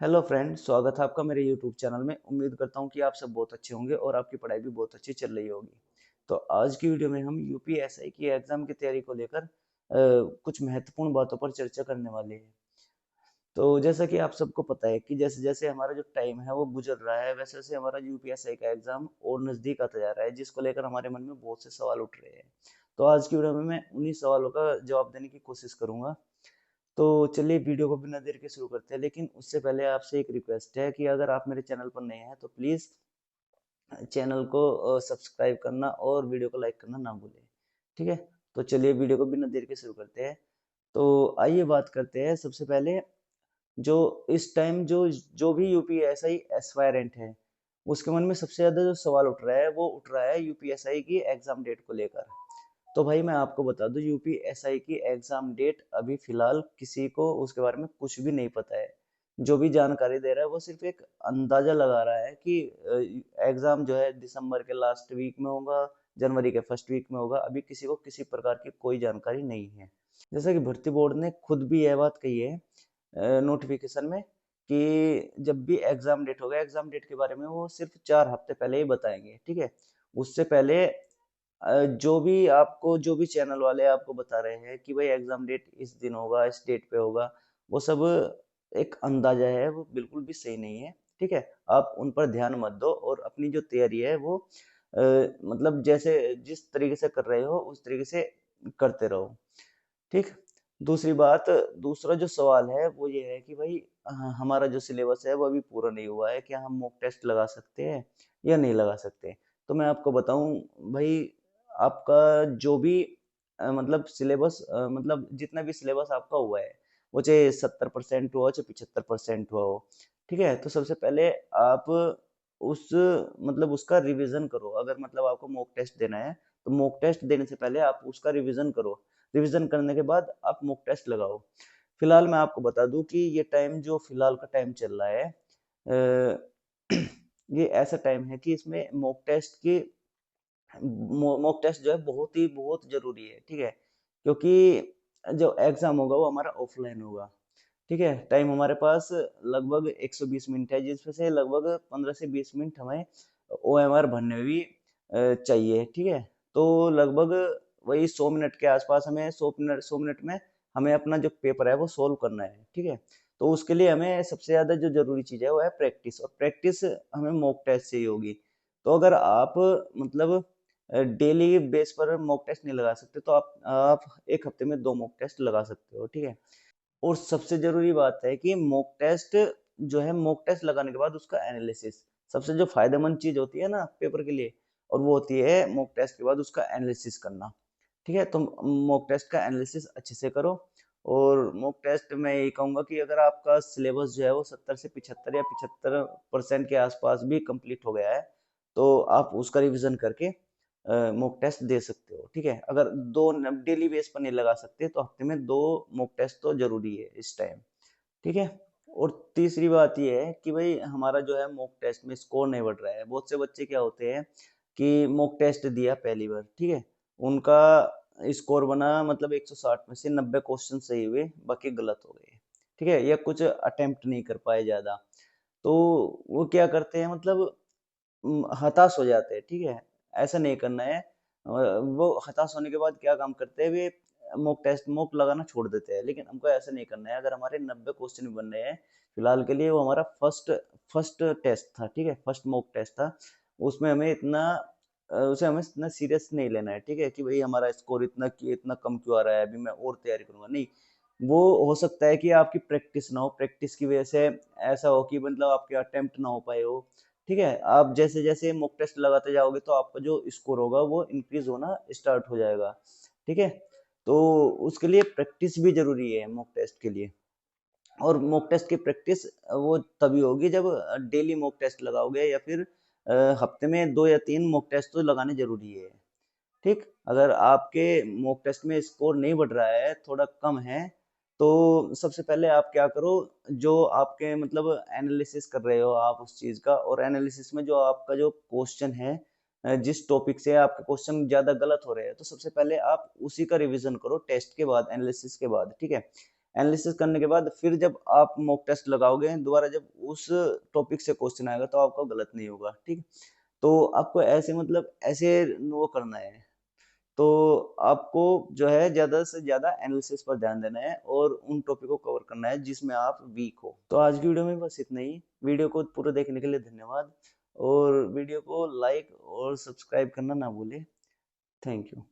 Hello friend, स्वागत है आपका मेरे यूट्यूब चैनल में। उम्मीद करता हूँ कि आप सब बहुत अच्छे होंगे और आपकी पढ़ाई भी बहुत अच्छी चल रही होगी। तो आज की वीडियो में हम यूपीएसआई की एग्जाम की तैयारी को लेकर कुछ महत्वपूर्ण बातों पर चर्चा करने वाले हैं। तो जैसा कि आप सबको पता है कि जैसे जैसे हमारा जो टाइम है वो गुजर रहा है, वैसे वैसे हमारा यूपीएसआई का एग्जाम और नज़दीक आता जा रहा है, जिसको लेकर हमारे मन में बहुत से सवाल उठ रहे हैं। तो आज की वीडियो में मैं उन्हीं सवालों का जवाब देने की कोशिश करूंगा। तो चलिए वीडियो को बिना देर के शुरू करते हैं, लेकिन उससे पहले आपसे एक रिक्वेस्ट है कि अगर आप मेरे चैनल पर नए हैं तो प्लीज़ चैनल को सब्सक्राइब करना और वीडियो को लाइक करना ना भूलें। ठीक है, तो चलिए वीडियो को बिना देर के शुरू करते हैं। तो आइए बात करते हैं सबसे पहले। जो इस टाइम जो जो भी यूपीएसआई एस्पायरेंट है, उसके मन में सबसे ज़्यादा जो सवाल उठ रहा है वो उठ रहा है यूपीएसआई की एग्ज़ाम डेट को लेकर। तो भाई मैं आपको बता दूं, यूपीएसआई की एग्जाम डेट अभी फिलहाल किसी को उसके बारे में कुछ भी नहीं पता है। जो भी जानकारी दे रहा है वो सिर्फ एक अंदाजा लगा रहा है कि एग्जाम जो है दिसंबर के लास्ट वीक में होगा, जनवरी के फर्स्ट वीक में होगा। अभी किसी को किसी प्रकार की कोई जानकारी नहीं है। जैसा कि भर्ती बोर्ड ने खुद भी यह बात कही है नोटिफिकेशन में कि जब भी एग्जाम डेट होगा, एग्जाम डेट के बारे में वो सिर्फ 4 हफ्ते पहले ही बताएंगे। ठीक है, उससे पहले जो भी चैनल वाले आपको बता रहे हैं कि भाई एग्जाम डेट इस दिन होगा, इस डेट पे होगा, वो सब एक अंदाजा है, वो बिल्कुल भी सही नहीं है। ठीक है, आप उन पर ध्यान मत दो और अपनी जो तैयारी है वो मतलब जैसे जिस तरीके से कर रहे हो उस तरीके से करते रहो। ठीक। दूसरी बात, दूसरा जो सवाल है वो ये है कि भाई हमारा जो सिलेबस है वो अभी पूरा नहीं हुआ है, क्या हम मॉक टेस्ट लगा सकते हैं या नहीं लगा सकते? तो मैं आपको बताऊं भाई, आपका जो भी मतलब सिलेबस मतलब जितना भी सिलेबस आपका हुआ है, वो चाहे 70% हुआ हो चाहे 75% हुआ हो। ठीक है, तो सबसे पहले आप उस मतलब उसका रिवीजन करो। अगर मतलब आपको मॉक टेस्ट देना है तो मॉक टेस्ट देने से पहले आप उसका रिवीजन करो। रिवीजन करने के बाद आप मॉक टेस्ट लगाओ। फिलहाल मैं आपको बता दूं कि ये टाइम जो फिलहाल का टाइम चल रहा है, ये ऐसा टाइम है कि इसमें मॉक टेस्ट जो है बहुत जरूरी है। ठीक है, क्योंकि जो एग्जाम होगा वो हमारा ऑफलाइन होगा। ठीक है, टाइम हमारे पास लगभग 120 मिनट है, जिसमें से लगभग 15 से 20 मिनट हमें ओएमआर भरने में भी चाहिए। ठीक है, तो लगभग वही 100 मिनट के आसपास हमें 100 मिनट में हमें अपना जो पेपर है वो सोल्व करना है। ठीक है, तो उसके लिए हमें सबसे ज़्यादा जो जरूरी चीज़ है वो है प्रैक्टिस, और प्रैक्टिस हमें मॉक टेस्ट से ही होगी। तो अगर आप मतलब डेली बेस पर मॉक टेस्ट नहीं लगा सकते तो आप एक हफ्ते में 2 मॉक टेस्ट लगा सकते हो। ठीक है, और सबसे जरूरी बात है कि मॉक टेस्ट जो है, मॉक टेस्ट लगाने के बाद उसका एनालिसिस, सबसे जो फायदेमंद चीज होती है ना पेपर के लिए, और वो होती है मॉक टेस्ट के बाद उसका एनालिसिस करना। ठीक है, तो मॉक टेस्ट का एनालिसिस अच्छे से करो। और मॉक टेस्ट में यही कहूंगा कि अगर आपका सिलेबस जो है वो 70 से 75 या 75% के आसपास भी कंप्लीट हो गया है, तो आप उसका रिवीजन करके मॉक टेस्ट दे सकते हो। ठीक है, अगर दो डेली बेस पर नहीं लगा सकते तो हफ्ते में 2 मॉक टेस्ट तो जरूरी है इस टाइम। ठीक है, और तीसरी बात ये है कि भाई हमारा जो है मॉक टेस्ट में स्कोर नहीं बढ़ रहा है। बहुत से बच्चे क्या होते हैं कि मॉक टेस्ट दिया पहली बार, ठीक है, उनका स्कोर बना मतलब 160 में से 90 क्वेश्चन सही हुए, बाकी गलत हो गए। ठीक है, या कुछ अटेम्प्ट नहीं कर पाए ज्यादा, तो वो क्या करते हैं मतलब हताश हो जाते हैं। ठीक है, ऐसा नहीं करना है। वो हताश होने के बाद क्या काम करते हैं, वे मॉक लगाना छोड़ देते हैं। लेकिन हमको ऐसा नहीं करना है। अगर हमारे 90 क्वेश्चन भी बन रहे हैं फिलहाल के लिए, वो हमारा फर्स्ट फर्स्ट टेस्ट था। ठीक है, फर्स्ट मॉक टेस्ट था। उसमें हमें इतना उसे हमें इतना सीरियस नहीं लेना है। ठीक है, कि भाई हमारा स्कोर इतना कम क्यों आ रहा है, अभी मैं और तैयारी करूंगा, नहीं। वो हो सकता है कि आपकी प्रैक्टिस ना हो, प्रैक्टिस की वजह से ऐसा हो कि मतलब आपके अटेम्प्ट ना हो पाए हो। ठीक है, आप जैसे जैसे मॉक टेस्ट लगाते जाओगे तो आपका जो स्कोर होगा वो इंक्रीज होना स्टार्ट हो जाएगा। ठीक है, तो उसके लिए प्रैक्टिस भी जरूरी है मॉक टेस्ट के लिए। और मॉक टेस्ट की प्रैक्टिस वो तभी होगी जब डेली मॉक टेस्ट लगाओगे, या फिर हफ्ते में 2 या 3 मॉक टेस्ट तो लगाने जरूरी है। ठीक, अगर आपके मॉक टेस्ट में स्कोर नहीं बढ़ रहा है, थोड़ा कम है, तो सबसे पहले आप क्या करो, जो आपके मतलब एनालिसिस कर रहे हो आप उस चीज का, और एनालिसिस में जो आपका जो क्वेश्चन है, जिस टॉपिक से आपके क्वेश्चन ज्यादा गलत हो रहे हैं, तो सबसे पहले आप उसी का रिवीजन करो टेस्ट के बाद, एनालिसिस के बाद। ठीक है, एनालिसिस करने के बाद फिर जब आप मॉक टेस्ट लगाओगे दोबारा, जब उस टॉपिक से क्वेश्चन आएगा तो आपका गलत नहीं होगा, ठीक। तो आपको ऐसे मतलब ऐसे वो करना है। तो आपको जो है ज्यादा से ज्यादा एनालिसिस पर ध्यान देना है और उन टॉपिक को कवर करना है जिसमें आप वीक हो। तो आज की वीडियो में बस इतना ही। वीडियो को पूरा देखने के लिए धन्यवाद, और वीडियो को लाइक और सब्सक्राइब करना ना भूलें। Thank you.